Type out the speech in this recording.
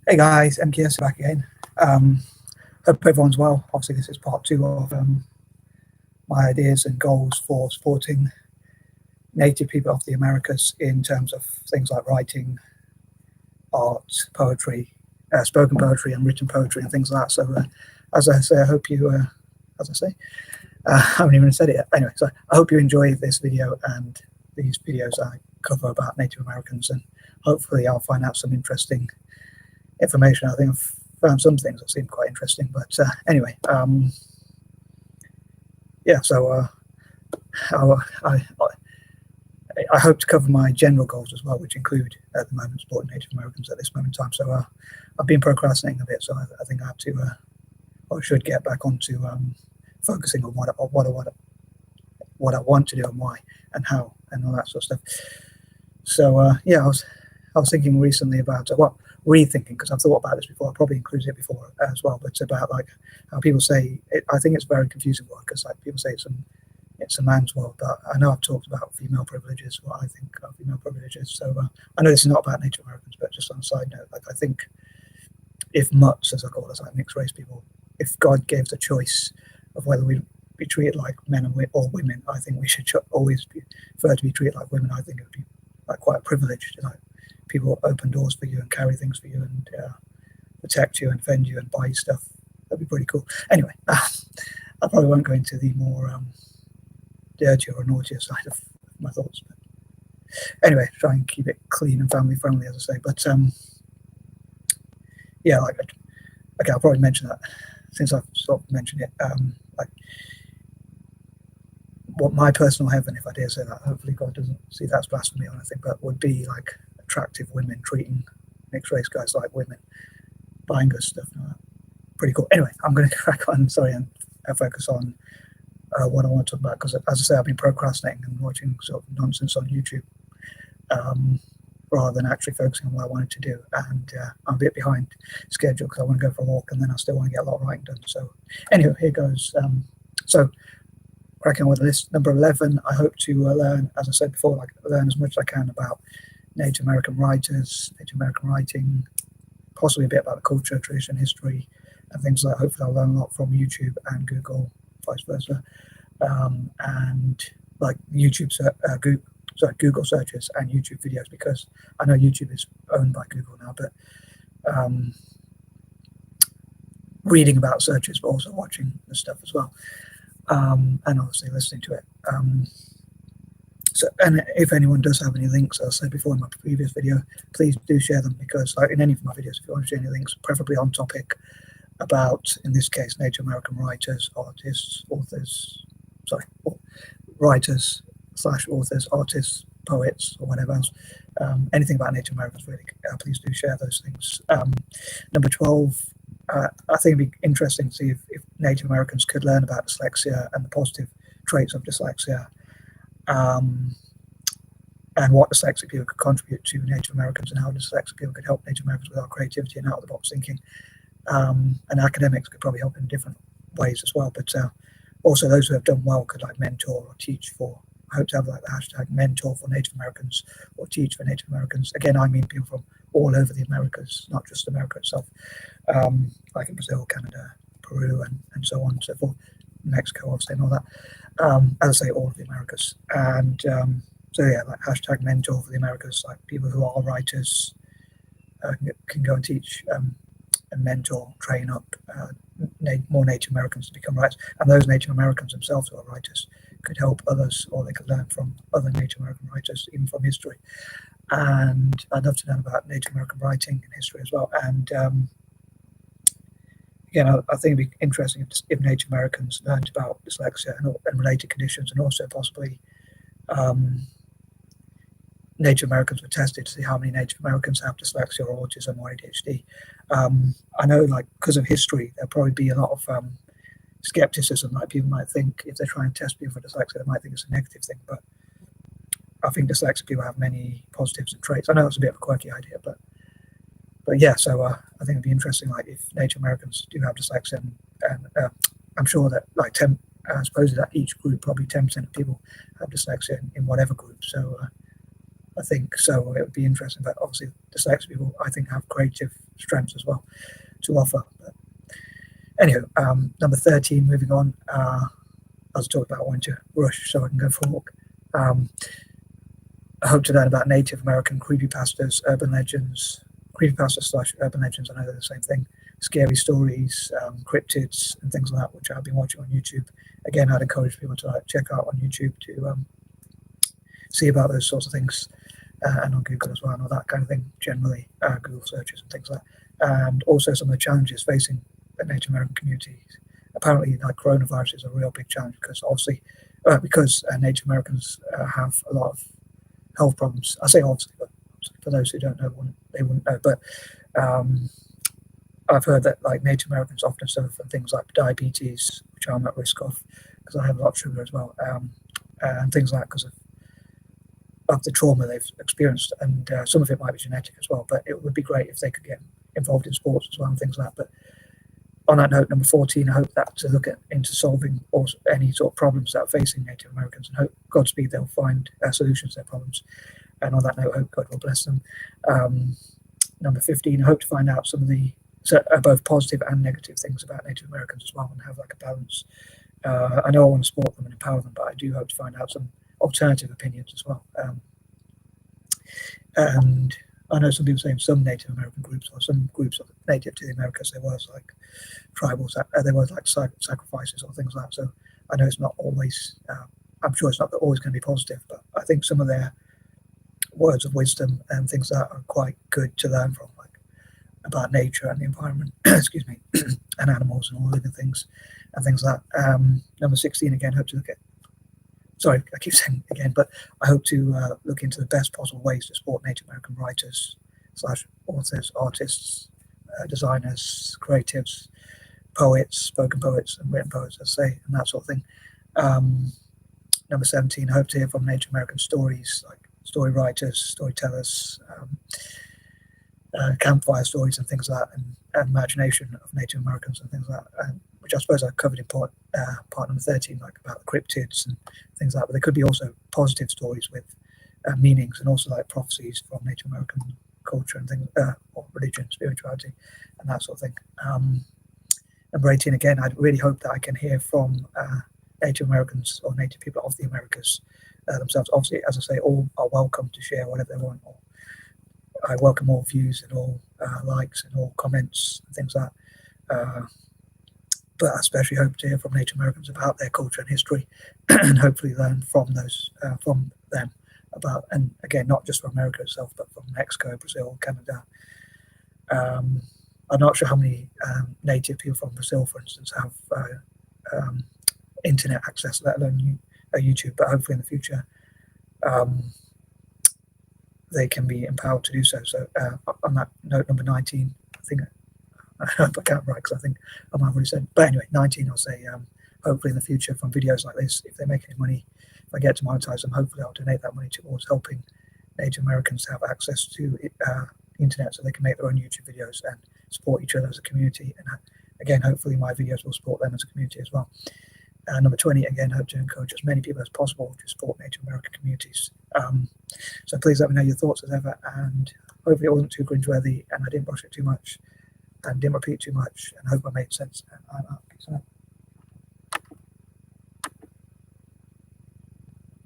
Hey guys, M.K.S back again. Hope everyone's well. Obviously, this is part two of my ideas and goals for supporting Native people of the Americas in terms of things like writing, art, poetry, spoken poetry, and written poetry, and things like that. So, as I say, I hope you, I haven't even said it yet. Anyway, so I hope you enjoy this video and these videos I cover about Native Americans, and hopefully I'll find out some interesting information. I think I've found some things that seem quite interesting, but anyway, yeah, so I hope to cover my general goals as well, which include at the moment supporting Native Americans at this moment in time. So I've been procrastinating a bit, so I think I have to or should get back onto focusing on what I want to do and why and how and all that sort of stuff. So yeah, I was thinking recently about rethinking, because I've thought about this before. I probably included it before as well, but it's about like how people say it. I think it's a very confusing word, because like people say it's a man's world, but I know I've talked about female privileges, what I think of female privileges. So I know this is not about Native Americans, but just on a side note, like I think if mutts, as I call us, like mixed race people, if God gave the choice of whether we be treated like men or women, I think we should always prefer to be treated like women. I think it would be like quite a privilege to like people open doors for you and carry things for you and protect you and defend you and buy you stuff. That'd be pretty cool. Anyway, I probably won't go into the more dirtier or naughtier side of my thoughts. But anyway, try and keep it clean and family friendly, as I say. But yeah, like okay, I'll probably mention that since I've sort of mentioned it. Like what my personal heaven, if I dare say that, hopefully God doesn't see that's blasphemy or anything, but would be like attractive women treating mixed race guys like women, buying us stuff. Pretty cool. Anyway, I'm going to crack on. Sorry, and focus on what I want to talk about, because as I say, I've been procrastinating and watching sort of nonsense on YouTube rather than actually focusing on what I wanted to do. And I'm a bit behind schedule because I want to go for a walk and then I still want to get a lot of writing done. So anyway, here goes. So cracking on with list number 11, I hope to learn, as I said before, like learn as much as I can about Native American writers, Native American writing, possibly a bit about the culture, tradition, history, and things like that. Hopefully I'll learn a lot from YouTube and Google, vice versa, and like Google searches and YouTube videos, because I know YouTube is owned by Google now, but reading about searches, but also watching the stuff as well, and obviously listening to it. So, and if anyone does have any links, as I said before in my previous video, please do share them, because like in any of my videos, if you want to share any links, preferably on topic about, in this case, Native American writers, artists, authors, writers / authors, artists, poets, or whatever else, anything about Native Americans, really, please do share those things. Number 12, I think it'd be interesting to see if Native Americans could learn about dyslexia and the positive traits of dyslexia, and what dyslexic people could contribute to Native Americans, and how dyslexic people could help Native Americans with our creativity and out-of-the-box thinking. And academics could probably help in different ways as well, but also those who have done well could like mentor or teach for. I hope to have like the hashtag mentor for Native Americans or teach for Native Americans. Again, I mean people from all over the Americas, not just America itself, like in Brazil, Canada, Peru, and so on and so forth, Mexico, obviously, and all that. As I say, all of the Americas. And so yeah, like hashtag mentor for the Americas, like people who are writers can go and teach and mentor, train up more Native Americans to become writers, and those Native Americans themselves who are writers could help others, or they could learn from other Native American writers, even from history. And I'd love to learn about Native American writing and history as well. And again, I think it'd be interesting if Native Americans learned about dyslexia and related conditions, and also possibly Native Americans were tested to see how many Native Americans have dyslexia or autism or ADHD. I know, like, because of history, there'll probably be a lot of skepticism. Like, people might think if they try and test people for dyslexia, they might think it's a negative thing. But I think dyslexic people have many positives and traits. I know it's a bit of a quirky idea, but yeah. So I think it'd be interesting, like, if Native Americans do have dyslexia, and I'm sure that like supposedly that each group, probably 10% of people have dyslexia in whatever group. So I think. So it would be interesting. But obviously, dyslexic people, I think, have creative strengths as well to offer. But anyway, number 13, moving on. I was talking about wanting to rush so I can go for a walk. I hope to learn about Native American creepypastas, urban legends, creepypastas / urban legends. I know they're the same thing. Scary stories, cryptids, and things like that, which I've been watching on YouTube. Again, I'd encourage people to check out on YouTube to see about those sorts of things, and on Google as well, and all that kind of thing. Generally, Google searches and things like that, and also some of the challenges facing the Native American communities. Apparently, like coronavirus is a real big challenge because obviously, because Native Americans have a lot of health problems. I say obviously, but for those who don't know, they wouldn't know. But I've heard that like Native Americans often suffer from things like diabetes, which I'm at risk of because I have a lot of sugar as well, and things like that because of the trauma they've experienced, and some of it might be genetic as well. But it would be great if they could get involved in sports as well and things like that. But on that note, number 14, I hope that to look into solving any sort of problems that are facing Native Americans, and hope Godspeed they'll find solutions to their problems. And on that note, I hope God will bless them. Number 15, I hope to find out some of the both positive and negative things about Native Americans as well, and have like a balance. I know I want to support them and empower them, but I do hope to find out some alternative opinions as well. And I know some people saying some Native American groups or some groups of native to the Americas, there was like tribals, there was like sacrifices or things like that. So I know it's not always, I'm sure it's not always going to be positive, but I think some of their words of wisdom and things that are quite good to learn from, like about nature and the environment, excuse me, and animals and all living things and things like that. Number 16, again, hope to look at, sorry, I keep saying again, but I hope to look into the best possible ways to support Native American writers / authors, artists, designers, creatives, poets, spoken poets and written poets, as I say, and that sort of thing. Number 17, I hope to hear from Native American stories, like story writers, storytellers, campfire stories and things like that, and imagination of Native Americans and things like that, which I suppose I covered in part number 13, like about the cryptids and things like that. But there could be also positive stories with meanings, and also like prophecies from Native American culture and things, or religion, spirituality, and that sort of thing. Number 18, again, I really hope that I can hear from Native Americans or Native people of the Americas themselves. Obviously, as I say, all are welcome to share whatever they want. I welcome all views and all likes and all comments and things like that. But I especially hope to hear from Native Americans about their culture and history, and hopefully learn from those from them about, and again, not just from America itself, but from Mexico, Brazil, Canada. I'm not sure how many native people from Brazil, for instance, have internet access, let alone YouTube, but hopefully in the future they can be empowered to do so. So on that note, number 19, I think, I hope I can't write because I think I might have already said, but anyway, 19, I'll say hopefully in the future from videos like this, if they make any money, if I get to monetize them, hopefully I'll donate that money towards helping Native Americans to have access to the internet so they can make their own YouTube videos and support each other as a community. And again, hopefully my videos will support them as a community as well. Number 20, again, hope to encourage as many people as possible to support Native American communities. So please let me know your thoughts as ever, and hopefully it wasn't too cringeworthy and I didn't brush it too much and didn't repeat too much, and hope I made sense. And I'm out. Peace out.